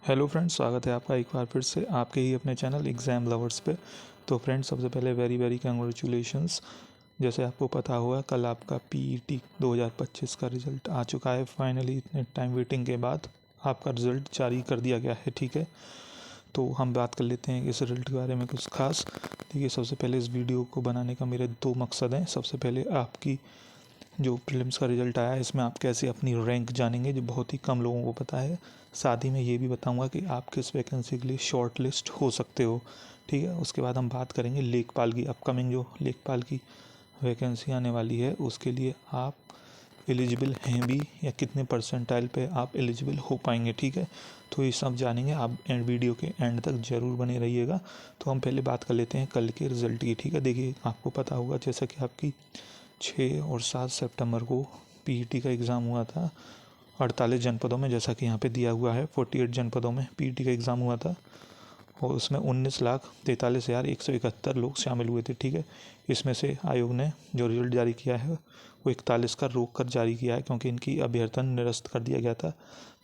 Hello friends, स्वागत है आपका एक बार फिर से आपके ही अपने चैनल एग्ज़ाम लवर्स पे। तो फ्रेंड्स, सबसे पहले वेरी वेरी कंग्रेचुलेशंस। जैसे आपको पता होगा, कल आपका पीईटी 2025 का रिज़ल्ट आ चुका है। फाइनली इतने टाइम वेटिंग के बाद आपका रिज़ल्ट जारी कर दिया गया है। ठीक है, तो हम बात कर लेते हैं इस रिज़ल्ट के बारे में कुछ खास। देखिए, सबसे पहले इस वीडियो को बनाने का मेरे दो मकसद हैं। सबसे पहले आपकी जो प्रीलिम्स का रिज़ल्ट आया है, इसमें आप कैसे अपनी रैंक जानेंगे, जो बहुत ही कम लोगों को पता है। साथ ही में ये भी बताऊंगा कि आप किस वैकेंसी के लिए शॉर्ट लिस्ट हो सकते हो। ठीक है, उसके बाद हम बात करेंगे लेखपाल की। अपकमिंग जो लेखपाल की वैकेंसी आने वाली है, उसके लिए आप एलिजिबल हैं भी, या कितने परसेंटाइल पे आप एलिजिबल हो पाएंगे। ठीक है, तो ये सब जानेंगे आप वीडियो के एंड तक ज़रूर बने रहिएगा। तो हम पहले बात कर लेते हैं कल के रिज़ल्ट की। ठीक है, देखिए आपको पता होगा, जैसा कि आपकी 6 और 7 सितंबर को पीईटी का एग्ज़ाम हुआ था 48 जनपदों में, जैसा कि यहाँ पे दिया हुआ है। 48 जनपदों में पीईटी का एग्ज़ाम हुआ था और उसमें 19,43,171 लोग शामिल हुए थे। ठीक है, इसमें से आयोग ने जो रिजल्ट जारी किया है वो 41 का रोक कर जारी किया है, क्योंकि इनकी अभ्यर्थन निरस्त कर दिया गया था।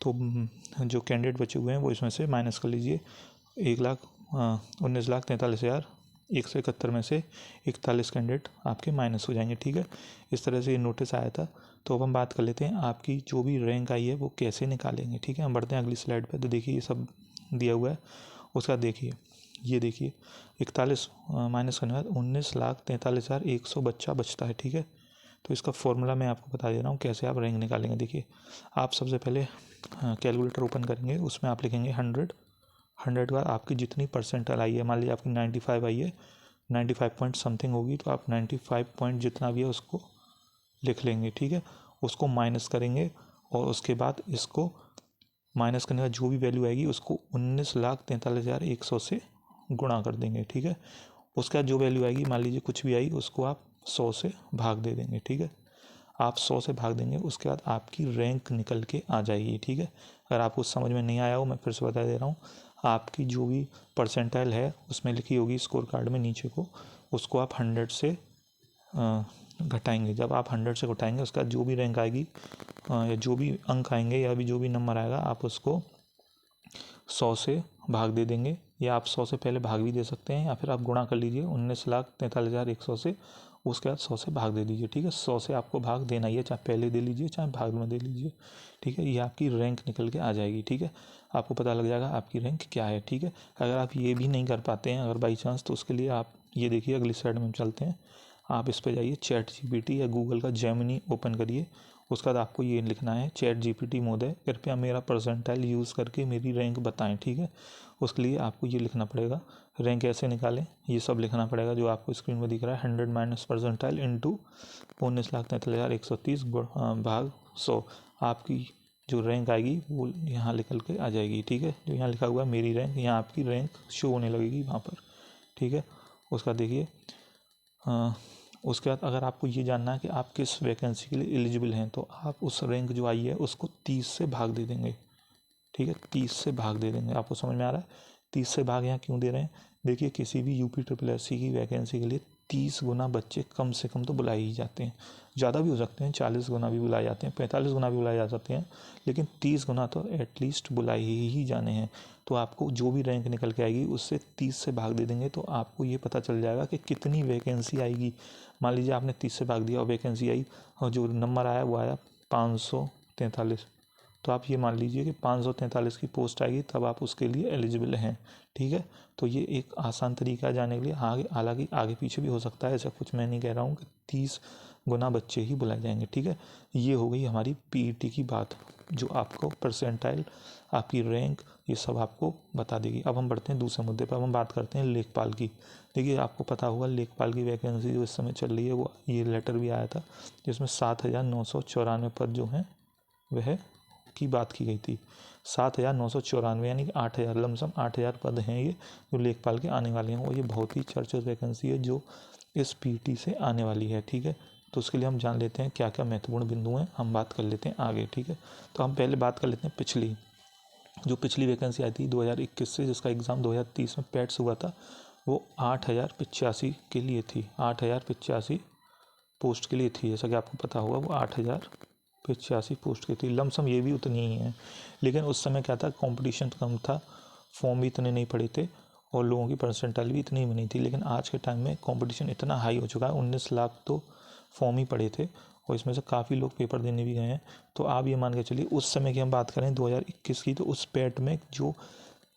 तो जो कैंडिडेट बचे हुए हैं वो इसमें से माइनस कर लीजिए। 19,43,171 में से 41 कैंडिडेट आपके माइनस हो जाएंगे। ठीक है, इस तरह से ये नोटिस आया था। तो अब हम बात कर लेते हैं आपकी जो भी रैंक आई है वो कैसे निकालेंगे। ठीक है, हम बढ़ते हैं अगली स्लाइड पर। तो देखिए, ये सब दिया हुआ है। उसका देखिए, ये देखिए 41 माइनस करने के बाद 19,43,100 बच्चा बचता है। ठीक है, तो इसका फॉर्मूला मैं आपको बता दे रहा हूँ कैसे आप रैंक निकालेंगे। देखिए, आप सबसे पहले कैलकुलेटर ओपन करेंगे, उसमें आप लिखेंगे 100 के बाद आपकी जितनी परसेंटाइल आई है, मान लीजिए आपकी 95 आई है, 95 पॉइंट समथिंग होगी, तो आप 95 पॉइंट जितना भी है उसको लिख लेंगे। ठीक है, उसको माइनस करेंगे और उसके बाद इसको माइनस करने का जो भी वैल्यू आएगी उसको 19,43,100 से गुणा कर देंगे। ठीक है, उसका जो वैल्यू आएगी, मान लीजिए कुछ भी आई, उसको आप 100 से भाग दे देंगे। ठीक है, आप 100 से भाग देंगे, उसके बाद आपकी रैंक निकल के आ जाएगी। ठीक है, अगर आपको समझ में नहीं आया हो, मैं फिर से बता दे रहा हूँ। आपकी जो भी परसेंटाइल है उसमें लिखी होगी स्कोर कार्ड में नीचे को, उसको आप 100 से घटाएंगे। जब आप 100 से घटाएंगे, उसका जो भी रैंक आएगी या जो भी अंक आएंगे या भी जो भी नंबर आएगा, आप उसको 100 से भाग दे देंगे, या आप 100 से पहले भाग भी दे सकते हैं, या फिर आप गुणा कर लीजिए 19,43,100 से, उसके बाद 100 से भाग दे दीजिए। ठीक है, 100 से आपको भाग देना ही है, चाहे पहले दे लीजिए चाहे भाग में दे लीजिए। ठीक है, ये आपकी रैंक निकल के आ जाएगी। ठीक है, आपको पता लग जाएगा आपकी रैंक क्या है। ठीक है, अगर आप ये भी नहीं कर पाते हैं अगर बाई चांस, तो उसके लिए आप ये देखिए, अगली साइड में चलते हैं। आप इस पर जाइए, चैट जीपीटी या गूगल का जेमिनी ओपन करिए। उसके बाद आपको ये लिखना है, चैट जीपीटी महोदय कृपया मेरा परसेंटाइल यूज़ करके मेरी रैंक बताएं। ठीक है, उसके लिए आपको ये लिखना पड़ेगा, रैंक कैसे निकालें, ये सब लिखना पड़ेगा जो आपको स्क्रीन में दिख रहा है। 100 माइनस परसेंटाइल इंटू 19,43,130 भाग 100, आपकी जो रैंक आएगी वो यहाँ निकल के आ जाएगी। ठीक है, जो यहाँ लिखा हुआ है मेरी रैंक, यहाँ आपकी रैंक शो होने लगेगी वहाँ पर। ठीक है, उसका देखिए, उसके बाद अगर आपको ये जानना है कि आप किस वैकेंसी के लिए एलिजिबल हैं, तो आप उस रैंक जो आई है उसको 30 से भाग दे देंगे। ठीक है, 30 से भाग दे देंगे। आपको समझ में आ रहा है 30 से भाग यहाँ क्यों दे रहे हैं? देखिए, किसी भी यूपी ट्रिपल एस सी की वैकेंसी के लिए 30 गुना बच्चे कम से कम तो बुलाए ही जाते हैं। ज़्यादा भी हो सकते हैं, 40 गुना भी बुलाए जाते हैं, 45 गुना भी बुलाए जा सकते हैं, लेकिन 30 गुना तो एटलीस्ट बुलाए ही जाने हैं। तो आपको जो भी रैंक निकल के आएगी उससे 30 से भाग दे देंगे, तो आपको ये पता चल जाएगा कि कितनी वैकेंसी आएगी। मान लीजिए आपने 30 से भाग दिया और वैकेंसी आई और जो नंबर आया वो आया 543, तो आप ये मान लीजिए कि 543 की पोस्ट आएगी, तब आप उसके लिए एलिजिबल हैं। ठीक है, तो ये एक आसान तरीका है जाने के लिए। आगे हालांकि आगे पीछे भी हो सकता है, ऐसा कुछ मैं नहीं कह रहा हूँ कि 30 गुना बच्चे ही बुलाए जाएंगे। ठीक है, ये हो गई हमारी पीईटी की बात, जो आपको परसेंटाइल, आपकी रैंक, ये सब आपको बता देगी। अब हम बढ़ते हैं दूसरे मुद्दे पर। अब हम बात करते हैं लेखपाल की। देखिए, आपको पता होगा लेखपाल की वैकेंसी जो इस समय चल रही है, वो ये लेटर भी आया था जिसमें 7,994 पद जो हैं वह की बात की गई थी। 7,994 यानी कि 8,000, लमसम 8,000 पद हैं ये जो लेखपाल के आने वाले हैं, और ये बहुत ही चर्चित वैकेंसी है जो इस पीटी से आने वाली है। ठीक है, तो उसके लिए हम जान लेते हैं क्या क्या महत्वपूर्ण बिंदु हैं, हम बात कर लेते हैं आगे। ठीक है, तो हम पहले बात कर लेते हैं पिछली वैकेंसी आई थी 2021 से, जिसका एग्ज़ाम 2030 में पैट्स हुआ था। वो 8,085 के लिए थी, 8,085 पोस्ट के लिए थी। जैसा कि आपको पता होगा, वो 8,000 85 पोस्ट की थी। लमसम ये भी उतनी ही है, लेकिन उस समय क्या था, कंपटीशन कम था, फॉर्म भी इतने नहीं पड़े थे और लोगों की परसेंटाइल भी इतनी बनी थी। लेकिन आज के टाइम में कंपटीशन इतना हाई हो चुका है, 19 लाख तो फॉर्म ही पड़े थे और इसमें से काफ़ी लोग पेपर देने भी गए हैं। तो आप ये मान के चलिए, उस समय की हम बात करें 2021 की, तो उस पैट में जो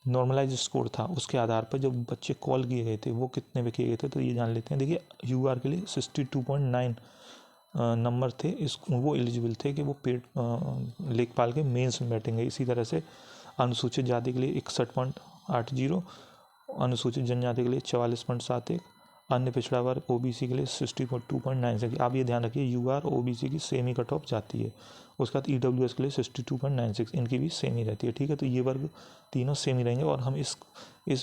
नॉर्मलाइज स्कोर था उसके आधार पर जो बच्चे कॉल किए गए थे वो कितने पे किए गए थे, तो ये जान लेते हैं। देखिए यूआर के लिए 62.9 नंबर थे, इस वो एलिजिबल थे कि वो पेड लेखपाल के मेंस में बैठेंगे। इसी तरह से अनुसूचित जाति के लिए 61.80, अनुसूचित जनजाति के लिए 44.71, अन्य पिछड़ा वर्ग ओबीसी के लिए 60.2.96। आप ये ध्यान रखिए, यूआर ओबीसी की सेम ही कट ऑफ जाती है। उसके बाद ईडब्ल्यूएस के लिए 62.96, इनकी भी सेम ही रहती है। ठीक है, तो ये वर्ग तीनों सेम ही रहेंगे और हम इस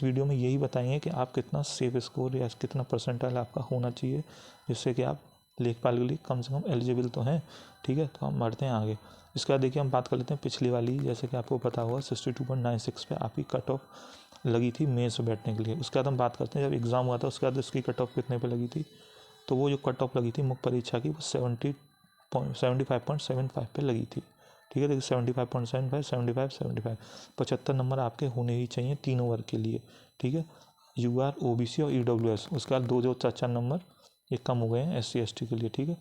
वीडियो में यही बताएंगे कि आप कितना सेफ स्कोर या कितना परसेंटाइल आपका होना चाहिए, जिससे कि आप लेखपाल के लिए कम से कम एलिजिबल तो हैं। ठीक है, तो हम बढ़ते हैं आगे। इसके बाद देखिए हम बात कर लेते हैं पिछली वाली, जैसे कि आपको पता होगा 62.96 पे आपकी कट ऑफ लगी थी मेंस में बैठने के लिए। उसके बाद हम बात करते हैं जब एग्ज़ाम हुआ था उसके बाद इसकी कट ऑफ कितने पे लगी थी, तो वो जो कट ऑफ लगी थी मुख्य परीक्षा की वो 75.75 पे लगी थी। ठीक है, देखिए 75.75, 75, 75, 75 नंबर आपके होने ही चाहिए तीनों वर्ग के लिए। ठीक है, यूआर ओबीसी और ईडब्ल्यूएस। उसके बाद दो जो 4 नंबर ये कम हो गए हैं एससी एसटी के लिए। ठीक है,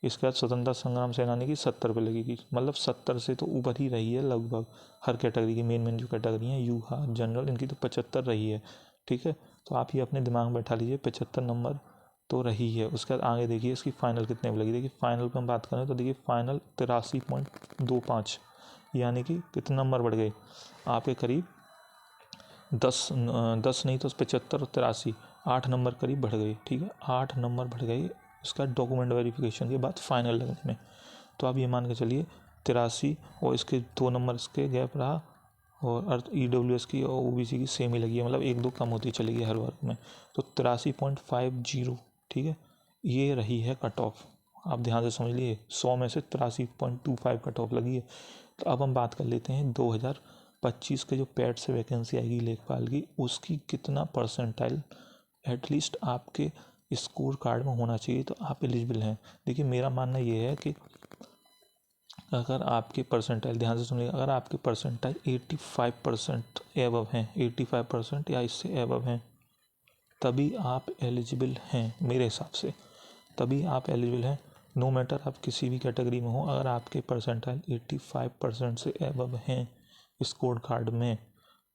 इसके बाद स्वतंत्रता संग्राम सेनानी की 70 पे लगेगी, मतलब 70 से तो ऊपर ही रही है लगभग हर कैटेगरी की। मेन जो कैटेगरी है यूहा जनरल, इनकी तो 75 रही है। ठीक है, तो आप ये अपने दिमाग में बैठा लीजिए 75 नंबर तो रही है। उसके बाद आगे देखिए इसकी फाइनल कितने पे लगी। देखिए फाइनल पर हम बात करें तो देखिए फाइनल 83.25, यानी कि कितने नंबर बढ़ गए आपके करीब 10 नहीं तो 75 और 83, 8 नंबर करीब बढ़ गए। ठीक है, 8 नंबर बढ़ गए उसका डॉक्यूमेंट वेरिफिकेशन के बाद फाइनल लगने में। तो आप ये मान के चलिए 83 और इसके 2 नंबर इसके गैप रहा और ईडब्ल्यूएस की और ओबीसी की सेम ही लगी है, मतलब 1-2 कम होती चली गई हर वर्ग में। तो 83.50, ठीक है, ये रही है कट ऑफ। आप ध्यान से समझ लिए, 100 में से 83.25 कट ऑफ लगी है। तो अब हम बात कर लेते हैं 2025 के जो पैट से वैकेंसी आएगी लेखपाल की, उसकी कितना परसेंटाइल एटलीस्ट आपके स्कोर कार्ड में होना चाहिए तो आप एलिजिबल हैं। देखिए मेरा मानना ये है कि अगर आपके परसेंटाइल, ध्यान से सुनिए, अगर आपके परसेंटाइल 85% एबव हैं, 85% या इससे एबव हैं, तभी आप एलिजिबल हैं। मेरे हिसाब से तभी आप एलिजिबल हैं, नो मैटर आप किसी भी कैटेगरी में हो। अगर आपके परसेंटाइल 85% से एबव हैं स्कोर कार्ड में,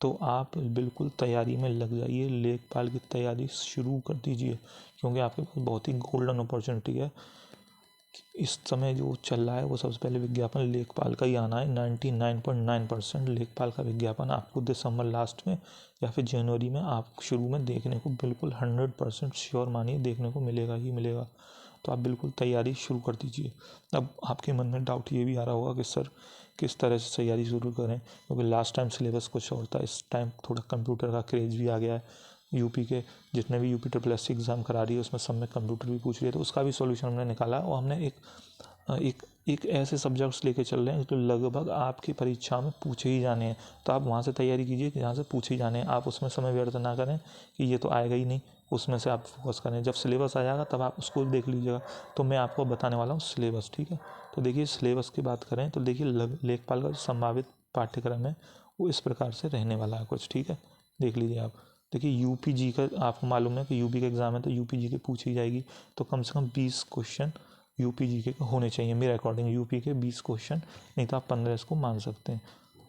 तो आप बिल्कुल तैयारी में लग जाइए, लेखपाल की तैयारी शुरू कर दीजिए, क्योंकि आपके पास बहुत ही गोल्डन अपॉर्चुनिटी है। इस समय जो चल रहा है वो सबसे पहले विज्ञापन लेखपाल का ही आना है। 99.9% लेखपाल का विज्ञापन आपको दिसंबर लास्ट में या फिर जनवरी में आप शुरू में देखने को बिल्कुल 100% श्योर मानिए देखने को मिलेगा ही मिलेगा। तो आप बिल्कुल तैयारी शुरू कर दीजिए। अब आपके मन में डाउट ये भी आ रहा होगा कि सर किस तरह से तैयारी शुरू करें, क्योंकि लास्ट टाइम सिलेबस कुछ और था, इस टाइम थोड़ा कंप्यूटर का क्रेज़ भी आ गया है। यूपी के जितने भी यूपी SSC एग्ज़ाम करा रही है उसमें सब में कंप्यूटर भी पूछ रही है, तो उसका भी सॉल्यूशन हमने निकाला और हमने एक ऐसे सब्जेक्ट्स लेके चल रहे हैं जो लगभग आपकी परीक्षा में पूछे ही जाने हैं। तो आप वहाँ से तैयारी कीजिए जहाँ से पूछे ही जाने हैं। आप उसमें समय व्यर्थ ना करें कि ये तो आएगा ही नहीं, उसमें से आप फोकस करें। जब सिलेबस आ जाएगा तब आप उसको देख लीजिएगा। तो मैं आपको बताने वाला हूँ सिलेबस। ठीक है, तो देखिए सिलेबस की बात करें तो देखिए लेखपाल का जो संभावित पाठ्यक्रम है वो इस प्रकार से रहने वाला है कुछ। ठीक है, देख लीजिए आप। देखिए यूपी जी का आपको मालूम है कि यूपी का एग्ज़ाम है तो यूपी जी के पूछी जाएगी, तो कम से कम 20 क्वेश्चन यूपी जी के होने चाहिए मेरे अकॉर्डिंग। यूपी के 20 क्वेश्चन, नहीं तो आप 15 इसको मान सकते हैं।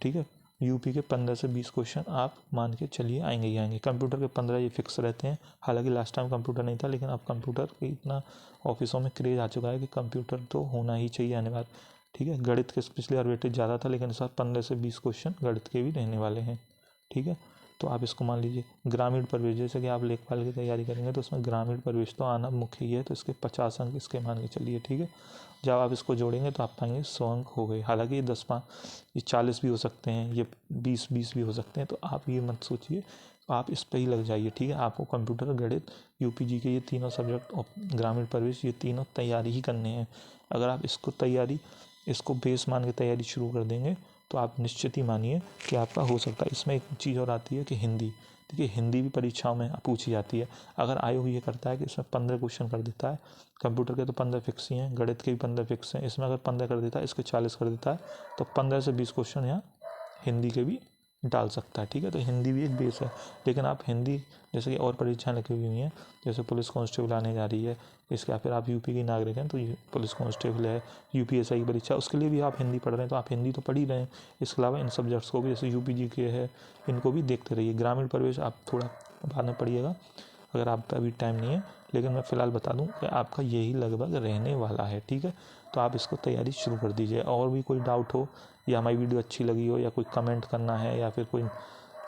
ठीक है, यूपी के 15 से 20 क्वेश्चन आप मान के चलिए आएंगे ही आएंगे। कंप्यूटर के 15 ये फिक्स रहते हैं। हालांकि लास्ट टाइम कंप्यूटर नहीं था, लेकिन अब कंप्यूटर के इतना ऑफिसों में क्रेज आ चुका है कि कंप्यूटर तो होना ही चाहिए आने बार। ठीक है, गणित के पिछली बार वेटेज ज़्यादा था, लेकिन इस बार 15 से 20 क्वेश्चन गणित के भी रहने वाले हैं। ठीक है, तो आप इसको मान लीजिए। ग्रामीण प्रवेश, जैसे कि आप लेखपाल की तैयारी करेंगे तो उसमें ग्रामीण प्रवेश तो आना मुख्य ही है, तो इसके 50 अंक इसके मान के चलिए। ठीक है, जब आप इसको जोड़ेंगे तो आप पाएंगे 100 अंक हो गए। हालांकि ये 40 भी हो सकते हैं, ये 20 भी हो सकते हैं, तो आप ये मत सोचिए, आप इस पर ही लग जाइए। ठीक है, आपको कंप्यूटर, गणित, यूपी जी के ये तीनों सब्जेक्ट और ग्रामीण प्रवेश, ये तीनों तैयारी ही करने हैं। अगर आप इसको बेस मान के तैयारी शुरू कर देंगे तो आप निश्चित ही मानिए कि आपका हो सकता है। इसमें एक चीज़ और आती है कि हिंदी, देखिए हिंदी भी परीक्षाओं में पूछी जाती है। अगर आयोग ये करता है कि इसमें 15 क्वेश्चन कर देता है, कंप्यूटर के तो 15 फिक्स ही हैं, गणित के भी 15 फिक्स हैं, इसमें अगर 15 कर देता है, इसके 40 कर देता है, तो 15 से 20 क्वेश्चन यहाँ हिंदी के भी डाल सकता है, ठीक है। तो हिंदी भी एक बेस है। लेकिन आप हिंदी जैसे कि और परीक्षाएं लगी हुई हैं, जैसे पुलिस कांस्टेबल आने जा रही है, इसके या फिर आप यूपी की नागरिक हैं तो पुलिस कांस्टेबल है, यूपीएसआई की परीक्षा, उसके लिए भी आप हिंदी पढ़ रहे हैं, तो आप हिंदी तो पढ़ ही रहे हैं। इसके अलावा इन सब्जेक्ट्स को भी, जैसे यूपी जी के है, इनको भी देखते रहिए। ग्रामीण परिवेश आप थोड़ा बाद में पढ़िएगा अगर आपका अभी टाइम नहीं है, लेकिन मैं फ़िलहाल बता दूं कि आपका यही लगभग रहने वाला है, ठीक है। तो आप इसको तैयारी शुरू कर दीजिए। और भी कोई डाउट हो या हमारी वीडियो अच्छी लगी हो या कोई कमेंट करना है या फिर कोई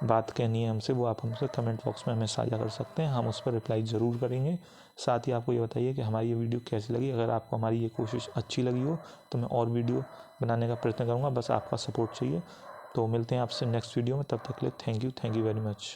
बात कहनी है हमसे, वो आप हमसे कमेंट बॉक्स में हमें साझा कर सकते हैं, हम उस पर रिप्लाई ज़रूर करेंगे। साथ ही आपको ये बताइए कि हमारी ये वीडियो कैसी लगी। अगर आपको हमारी ये कोशिश अच्छी लगी हो तो मैं और वीडियो बनाने का प्रयत्न करूँगा, बस आपका सपोर्ट चाहिए। तो मिलते हैं आपसे नेक्स्ट वीडियो में, तब तक के लिए थैंक यू वेरी मच।